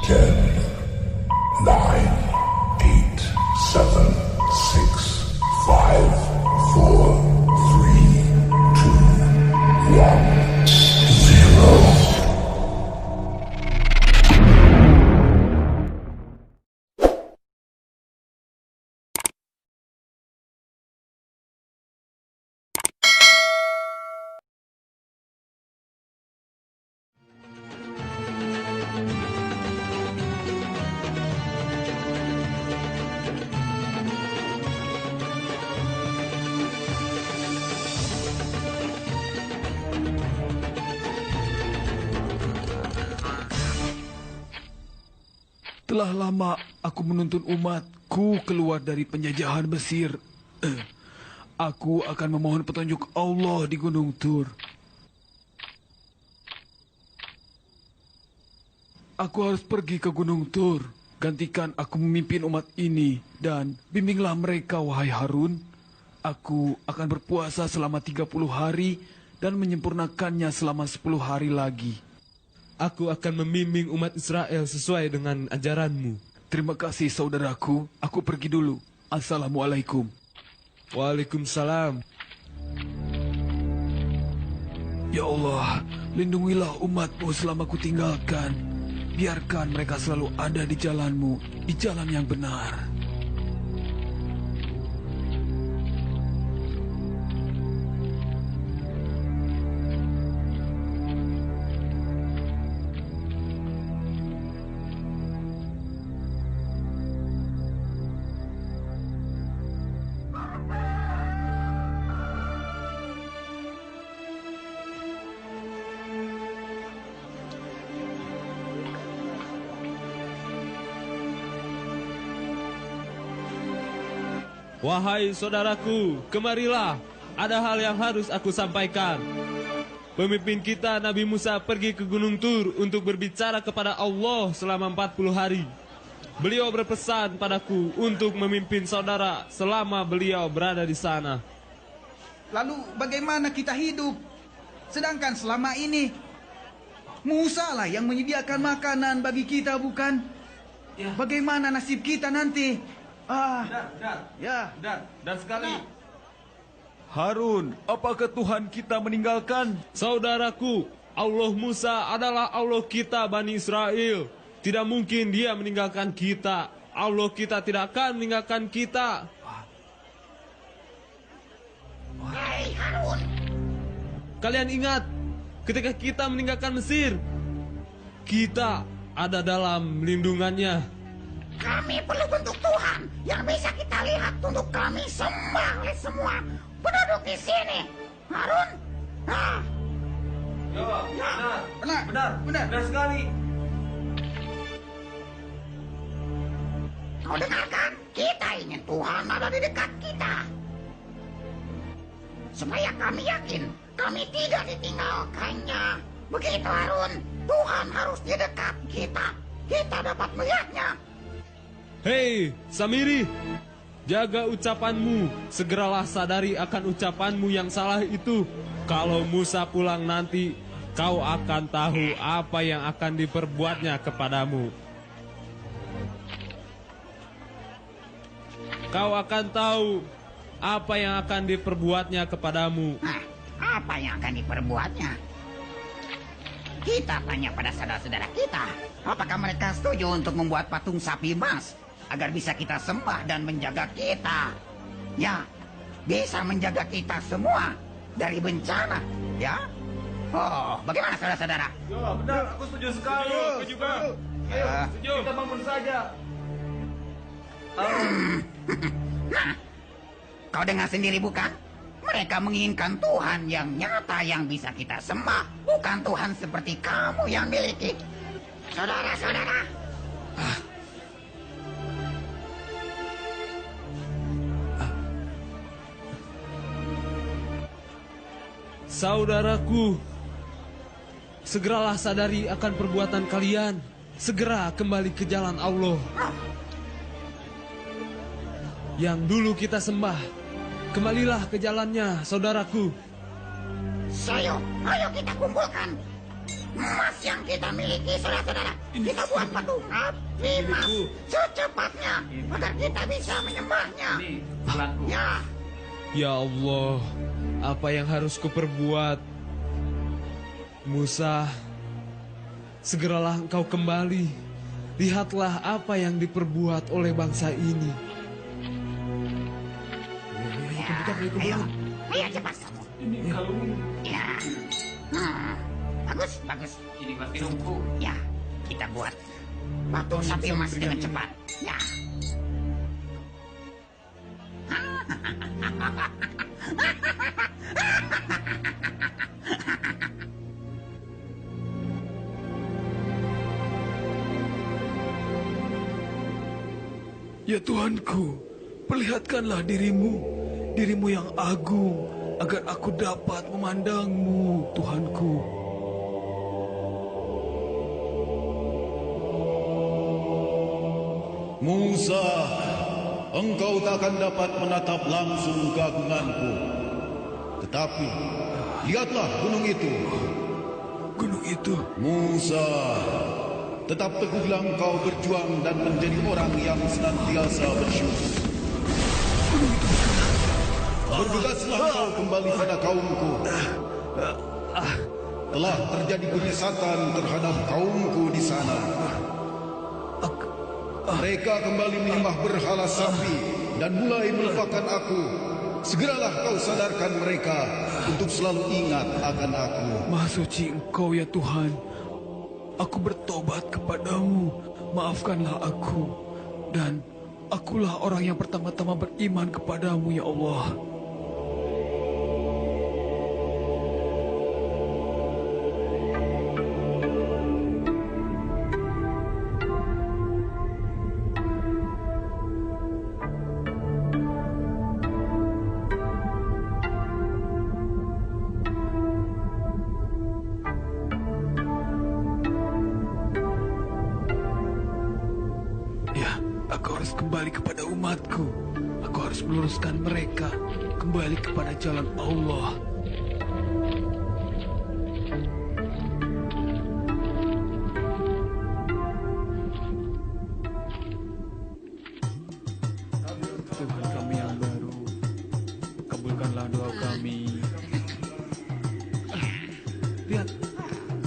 10, 9, 8, 7, 6, 5, 4, 3, 2, 1, 0. Telah lama aku menuntun umatku keluar dari penjajahan Mesir. Aku akan memohon petunjuk Allah di Gunung Tur. Aku harus pergi ke Gunung Tur. Gantikan aku memimpin umat ini dan bimbinglah mereka, wahai Harun. Aku akan berpuasa selama 30 hari dan menyempurnakannya selama 10 hari lagi. Aku akan membimbing umat Israel sesuai dengan ajaranmu. Terima kasih saudaraku, aku pergi dulu. Assalamualaikum. Waalaikumsalam. Ya Allah, lindungilah umatmu selama kutinggalkan. Biarkan mereka selalu ada di jalanmu, di jalan yang benar. Wahai saudaraku, kemarilah. Ada hal yang harus aku sampaikan. Pemimpin kita Nabi Musa pergi ke Gunung Tur untuk berbicara kepada Allah selama 40 hari. Beliau berpesan padaku untuk memimpin saudara selama beliau berada di sana. Lalu bagaimana kita hidup? Sedangkan selama ini Musa lah yang menyediakan makanan bagi kita, bukan? Ya. Bagaimana nasib kita nanti? Dan sekali. Harun, apakah Tuhan kita meninggalkan? Saudaraku, Allah Musa adalah Allah kita Bani Israel. Tidak mungkin dia meninggalkan kita. Allah kita tidak akan meninggalkan kita. Hei Harun, Kalian ingat, ketika kita meninggalkan Mesir, kita ada dalam lindungannya. kami perlu bentuk Tuhan yang bisa kita lihat untuk kami sembah oleh semua penduduk di sini. Harun, Benar sekali. kau dengarkan? Kita ingin Tuhan ada di dekat kita. Supaya kami yakin kami tidak ditinggalkannya. Begitu Harun, Tuhan harus di dekat kita. Kita dapat melihatnya. Hei, Samiri, jaga ucapanmu. Segeralah sadari akan ucapanmu yang salah itu. Kalau Musa pulang nanti, kau akan tahu apa yang akan diperbuatnya kepadamu. Kau akan tahu apa yang akan diperbuatnya kepadamu. Apa yang akan diperbuatnya? Kita tanya pada saudara-saudara kita, apakah mereka setuju untuk membuat patung sapi emas agar bisa kita sembah dan menjaga kita? Ya, bisa menjaga kita semua dari bencana, ya? Oh, bagaimana saudara-saudara? Ya, benar, aku setuju sekali. Aku juga. Ayo, setuju. Kita bangun saja. Nah, kau dengar sendiri bukan? Mereka menginginkan Tuhan yang nyata yang bisa kita sembah, bukan Tuhan seperti kamu yang miliki. Saudara-saudara, Saudaraku, segeralah sadari akan perbuatan kalian. Segera kembali ke jalan Allah yang dulu kita sembah. Kembalilah ke jalannya, saudaraku. ayo kita kumpulkan. emas yang kita miliki, saudara-saudara. Kita buat patung api emas secepatnya agar kita bisa menyembahnya. Ya. Ya Allah, apa yang harus kuperbuat? Musa, segeralah engkau kembali. Lihatlah apa yang diperbuat oleh bangsa ini. Ayo cepat kamu. Ya. Bagus. Ini pasti nunggu. Ya, kita buat patung sapi emas dengan cepat. Ya. Ya Tuhanku, perlihatkanlah dirimu yang agung, agar aku dapat memandangmu, Tuhanku. Musa, engkau tak akan dapat menatap langsung keagunganku. Tetapi, lihatlah gunung itu. Gunung itu? Musa, tetap teguhlah engkau berjuang dan menjadi orang yang senantiasa bersyukur. Gunung itu bergerak. Bergegaslah engkau kembali pada kaumku. Telah terjadi penyesatan terhadap kaumku di sana. Mereka kembali menyembah berhala sapi dan mulai melupakan aku. Segeralah kau sadarkan mereka untuk selalu ingat akan aku. Maha suci Engkau ya Tuhan. Aku bertobat kepadamu. Maafkanlah aku. Dan akulah orang yang pertama-tama beriman kepadamu ya Allah. Aku harus kembali kepada umatku. Aku harus meluruskan mereka kembali kepada jalan Allah. Tuhan kami yang baru, kabulkanlah doa kami. Lihat,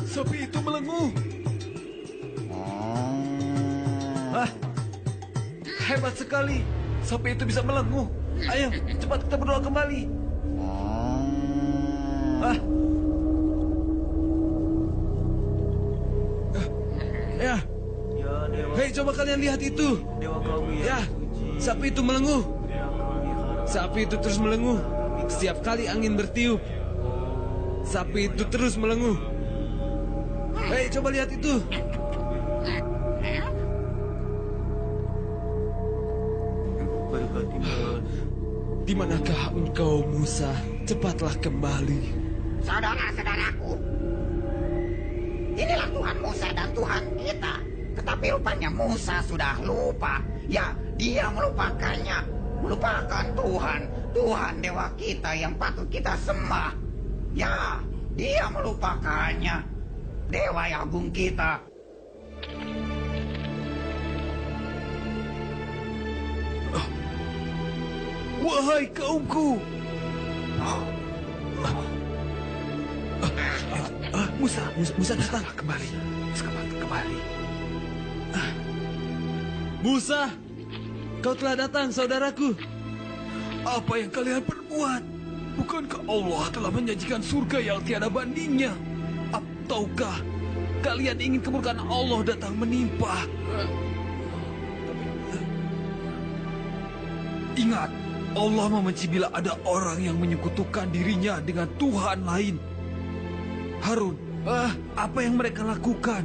sapi itu melenguh. Hebat sekali. Sapi itu bisa melenguh. Ayo, cepat kita berdoa kembali. Ya. Hei, coba kalian lihat itu. Ya, sapi itu melenguh. Sapi itu terus melenguh. Setiap kali angin bertiup, sapi itu terus melenguh. Hei, coba lihat itu. Di manakah engkau, Musa? Cepatlah kembali. Saudara-saudaraku, inilah Tuhan Musa dan Tuhan kita. Tetapi rupanya Musa sudah lupa. Ya, dia melupakannya. Melupakan Tuhan dewa kita yang patut kita sembah. Ya, dia melupakannya. Dewa yang agung kita. Wahai kaumku, Musa datang kembali. Musa, kau telah datang, saudaraku. Apa yang kalian perbuat? Bukankah Allah telah menjanjikan surga yang tiada bandingnya? Ataukah kalian ingin kemurkaan Allah datang menimpa? Ingat, Allah membenci bila ada orang yang menyekutukan dirinya dengan Tuhan lain. Harun, apa yang mereka lakukan?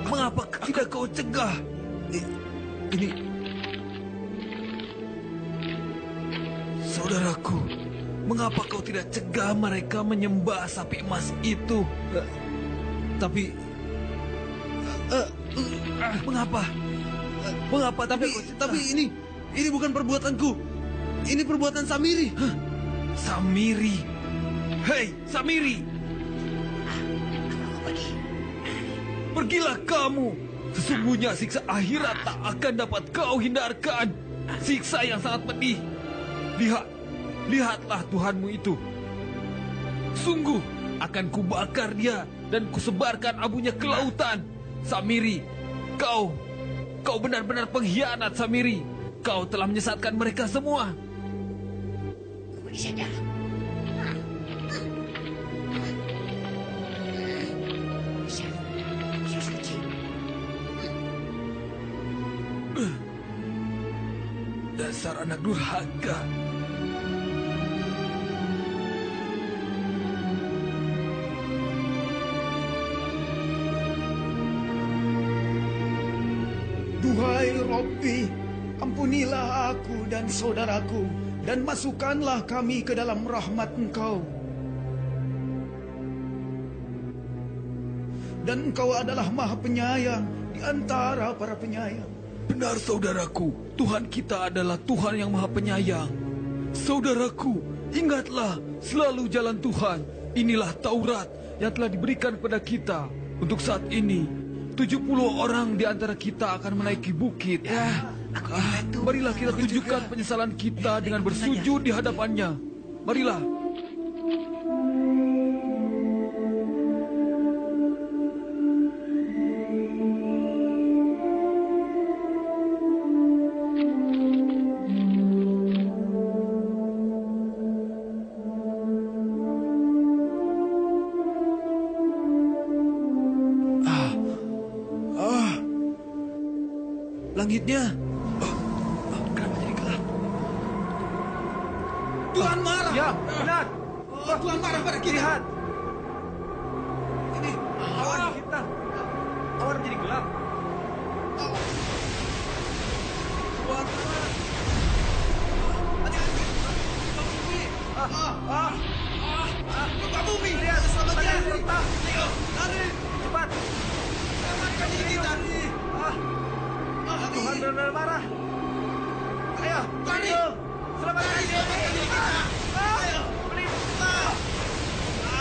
Mengapa tidak kau cegah? Ini, saudaraku, mengapa kau tidak cegah mereka menyembah sapi emas itu? Tapi, mengapa? Tapi ini bukan perbuatanku. Ini perbuatan Samiri. Samiri? Hei, Samiri! Pergilah kamu. Sesungguhnya siksa akhirat tak akan dapat kau hindarkan. Siksa yang sangat pedih. Lihatlah Tuhanmu itu. Sungguh akan kubakar dia dan kusebarkan abunya ke lautan. Samiri, kau benar-benar pengkhianat, Samiri. Kau telah menyesatkan mereka semua. Pergi saja. Dasar anak durhaka. Duhai Rabbi, ampunilah aku dan saudaraku, dan masukkanlah kami ke dalam rahmat Engkau. Dan Engkau adalah Maha Penyayang di antara para penyayang. Benar, saudaraku, Tuhan kita adalah Tuhan yang Maha Penyayang. Saudaraku, ingatlah selalu jalan Tuhan. Inilah Taurat yang telah diberikan kepada kita. Untuk saat ini, 70 orang di antara kita akan menaiki bukit. Marilah kita tunjukkan penyesalan kita dengan bersujud di hadapannya. Marilah. Langitnya kenapa jadi gelap? Tuhan marah. Ya, benar. Tuhan marah pada kita. Lihat, Ini awan kita. Awan jadi gelap. Tuhan marah. Hati-hati. Gempa bumi. Lihat, Selamatkan. ada Ayo, lari. Cepat. Selamatkan diri kita. Tuhan benar-benar marah. Ayo, Lari. selamatkan diri kita. Ayo.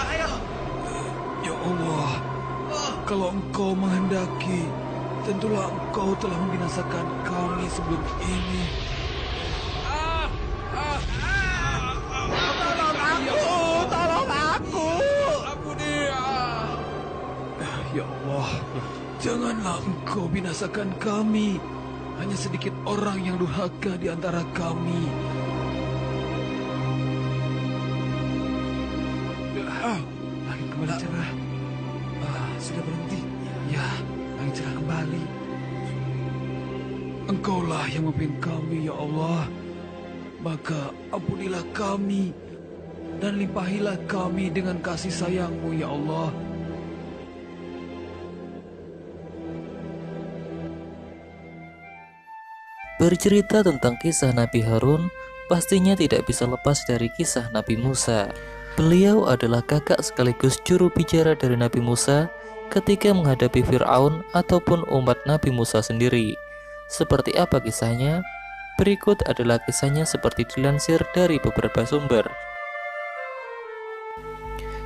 Ayo. Ya Allah, kalau Engkau menghendaki, tentulah Engkau telah membinasakan kami sebelum ini. Tolong aku! Ampuni! Ya Allah, janganlah Engkau binasakan kami. Hanya sedikit orang yang durhaka di antara kami. Langit kembali cerah. Sudah berhenti. Ya, langit cerah kembali. Engkaulah yang memimpin kami, ya Allah. Maka ampunilah kami dan limpahilah kami dengan kasih sayang-Mu, ya Allah. Bercerita tentang kisah Nabi Harun, pastinya tidak bisa lepas dari kisah Nabi Musa. Beliau adalah kakak sekaligus juru bicara dari Nabi Musa ketika menghadapi Fir'aun ataupun umat Nabi Musa sendiri. Seperti apa kisahnya? Berikut adalah kisahnya seperti dilansir dari beberapa sumber.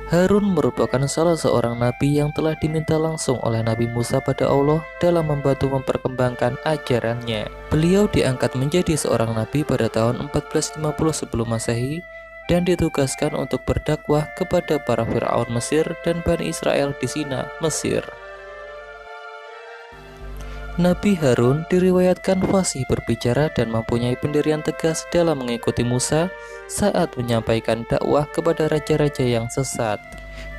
Harun merupakan salah seorang nabi yang telah diminta langsung oleh Nabi Musa pada Allah dalam membantu memperkembangkan ajarannya. Beliau diangkat menjadi seorang nabi pada tahun 1450 sebelum Masehi dan ditugaskan untuk berdakwah kepada para Fir'aun Mesir dan Bani Israel di Sina, Mesir. Nabi Harun diriwayatkan fasih berbicara dan mempunyai pendirian tegas dalam mengikuti Musa saat menyampaikan dakwah kepada raja-raja yang sesat.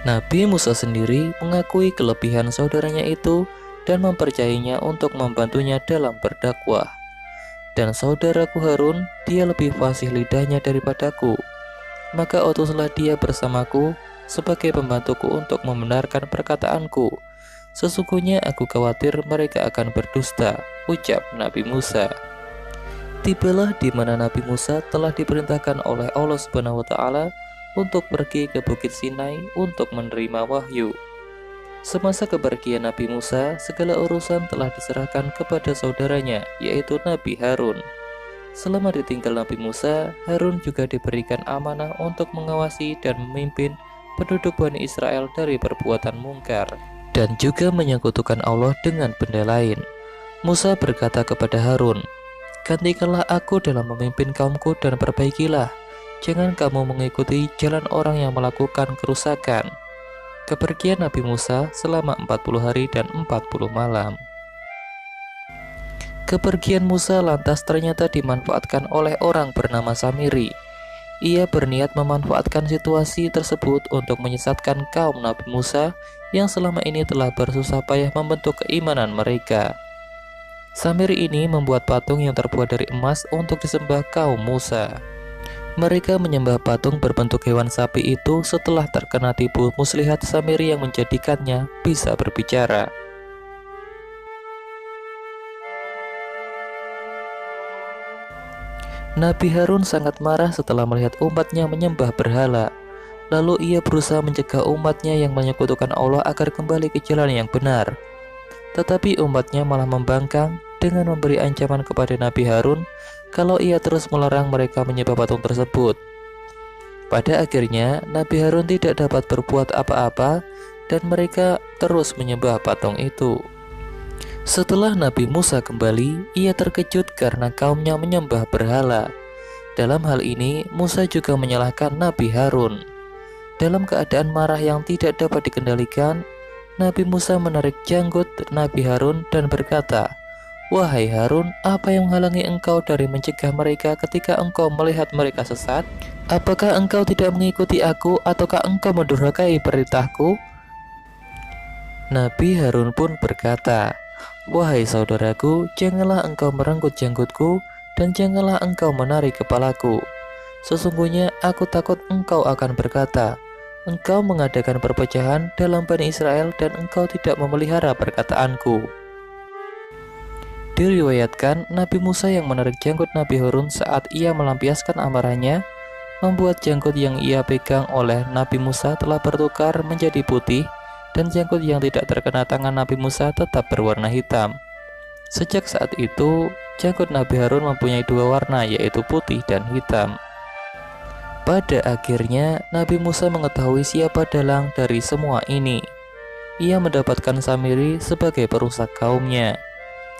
Nabi Musa sendiri mengakui kelebihan saudaranya itu dan mempercayainya untuk membantunya dalam berdakwah. Dan saudaraku Harun, dia lebih fasih lidahnya daripadaku. Maka utuslah dia bersamaku sebagai pembantuku untuk membenarkan perkataanku. Sesungguhnya aku khawatir mereka akan berdusta, ucap Nabi Musa. Tibalah di mana Nabi Musa telah diperintahkan oleh Allah Subhanahu wa Ta'ala untuk pergi ke Bukit Sinai untuk menerima wahyu. Semasa kepergian Nabi Musa, segala urusan telah diserahkan kepada saudaranya, yaitu Nabi Harun. Selama ditinggal Nabi Musa, Harun juga diberikan amanah untuk mengawasi dan memimpin penduduk Bani Israel dari perbuatan mungkar. dan juga menyekutukan Allah dengan benda lain. Musa berkata kepada Harun, "Gantikanlah aku dalam memimpin kaumku dan perbaikilah. Jangan kamu mengikuti jalan orang yang melakukan kerusakan." Kepergian Nabi Musa selama 40 hari dan 40 malam. Kepergian Musa lantas ternyata dimanfaatkan oleh orang bernama Samiri. Ia berniat memanfaatkan situasi tersebut untuk menyesatkan kaum Nabi Musa yang selama ini telah bersusah payah membentuk keimanan mereka. Samiri ini membuat patung yang terbuat dari emas untuk disembah kaum Musa. Mereka menyembah patung berbentuk hewan sapi itu setelah terkena tipu muslihat Samiri yang menjadikannya bisa berbicara. Nabi Harun sangat marah setelah melihat umatnya menyembah berhala. Lalu ia berusaha mencegah umatnya yang menyekutukan Allah agar kembali ke jalan yang benar. Tetapi umatnya malah membangkang dengan memberi ancaman kepada Nabi Harun kalau ia terus melarang mereka menyembah patung tersebut. Pada akhirnya Nabi Harun tidak dapat berbuat apa-apa dan mereka terus menyembah patung itu. Setelah Nabi Musa kembali, ia terkejut karena kaumnya menyembah berhala. Dalam hal ini, Musa juga menyalahkan Nabi Harun. Dalam keadaan marah yang tidak dapat dikendalikan, Nabi Musa menarik janggut Nabi Harun dan berkata, "Wahai Harun, apa yang menghalangi engkau dari mencegah mereka ketika engkau melihat mereka sesat? Apakah engkau tidak mengikuti aku ataukah engkau mendurhakai perintahku?" Nabi Harun pun berkata, "Wahai saudaraku, janganlah engkau merenggut janggutku dan janganlah engkau menarik kepalaku. Sesungguhnya aku takut engkau akan berkata, engkau mengadakan perpecahan dalam Bani Israel dan engkau tidak memelihara perkataanku." Diriwayatkan Nabi Musa yang menarik janggut Nabi Harun saat ia melampiaskan amarahnya, membuat janggut yang ia pegang oleh Nabi Musa telah bertukar menjadi putih dan janggut yang tidak terkena tangan Nabi Musa tetap berwarna hitam. Sejak saat itu, janggut Nabi Harun mempunyai dua warna, yaitu putih dan hitam. Pada akhirnya, Nabi Musa mengetahui siapa dalang dari semua ini. Ia mendapatkan Samiri sebagai perusak kaumnya.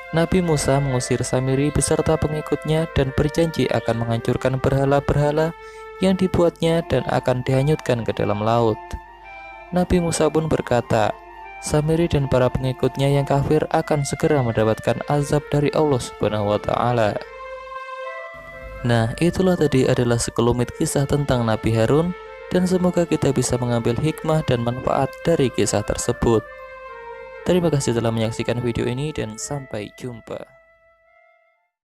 Nabi Musa mengusir Samiri beserta pengikutnya dan berjanji akan menghancurkan berhala-berhala yang dibuatnya dan akan dihanyutkan ke dalam laut. Nabi Musa pun berkata, Samiri dan para pengikutnya yang kafir akan segera mendapatkan azab dari Allah Subhanahu wa Ta'ala. Nah, itulah tadi adalah sekelumit kisah tentang Nabi Harun, dan semoga kita bisa mengambil hikmah dan manfaat dari kisah tersebut. Terima kasih telah menyaksikan video ini dan sampai jumpa.